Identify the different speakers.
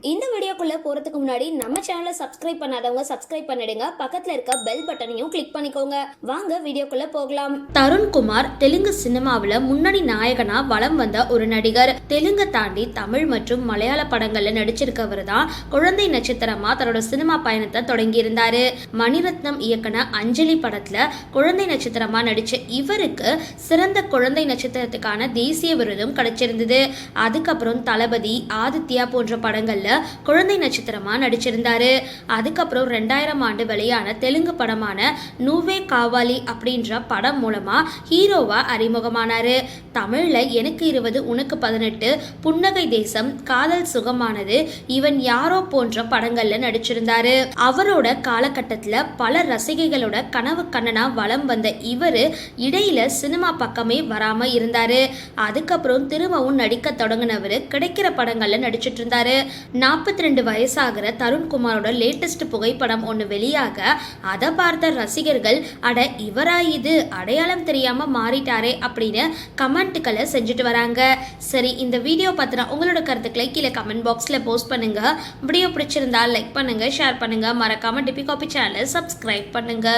Speaker 1: இந்த வீடியோக்குள்ள போறதுக்கு முன்னாடி நம்ம சேனலை சப்ஸ்கிரைப் பண்ணாதவங்க சப்ஸ்கிரைப் பண்ணிடுங்க. பக்கத்துல இருக்க பெல் பட்டனையும் கிளிக் பண்ணிக்கோங்க. வாங்க வீடியோக்குள்ள போகலாம். தருண்குமார் தெலுங்கு சினிமாவில் முன்னணி நாயகனா வலம் வந்த ஒரு நடிகர். தெலுங்கு தாண்டி தமிழ் மற்றும் மலையாள படங்கள்ல நடிச்சிருக்கவர் தான் குழந்தை நட்சத்திரமா தன்னோட சினிமா பயணத்தை தொடங்கி இருந்தாரு. மணிரத்னம் இயக்குன அஞ்சலி படத்துல குழந்தை நட்சத்திரமா நடிச்ச இவருக்கு சிறந்த குழந்தை நட்சத்திரத்துக்கான தேசிய விருதும் கிடைச்சிருந்தது. அதுக்கப்புறம் தளபதி, ஆதித்யா போன்ற படங்கள்ல குழந்தை நட்சத்திரமா நடிச்சிருந்தாரு. அதுக்கப்புறம் 2000 ஆண்டு வெளியான தெலுங்கு படமான நூவே காவாலி அப்படின்ற படம் மூலமா ஹீரோவா அறிமுகமானாரு. தமிழ்ல எனக்கு 20 உனக்கு 18, புன்னகை தேசம், காதல் சுகமானது, இவன் யாரோ போன்ற படங்கள்ல நடிச்சிருந்தாரு. அவரோட காலகட்டத்துல பல ரசிகைகளோட கனவு கண்ணனா வலம் வந்த இவரு இடையில சினிமா பக்கமே வராம இருந்தாரு. அதுக்கப்புறம் திரும்பவும் நடிக்க தொடங்கினவரு கிடைக்கிற படங்கள்ல நடிச்சிட்டு இருந்தாரு. 42 வயசாகிற தருண்குமாரோட லேட்டஸ்ட் புகைப்படம் ஒன்று வெளியாக அதை பார்த்த ரசிகர்கள் அட இவரா இது அடையாளம் தெரியாம மாறிட்டாரே அப்படின்னு கமெண்ட்டுகளை செஞ்சுட்டு வராங்க. சரி, இந்த வீடியோ பார்த்தினா உங்களோட கருத்துக்களை கீழே கமெண்ட் பாக்ஸ்ல போஸ்ட் பண்ணுங்க. வீடியோ பிடிச்சிருந்தா லைக் பண்ணுங்க, ஷேர் பண்ணுங்க, மறக்காம டிபி காபி சேனலை சப்ஸ்கிரைப் பண்ணுங்க.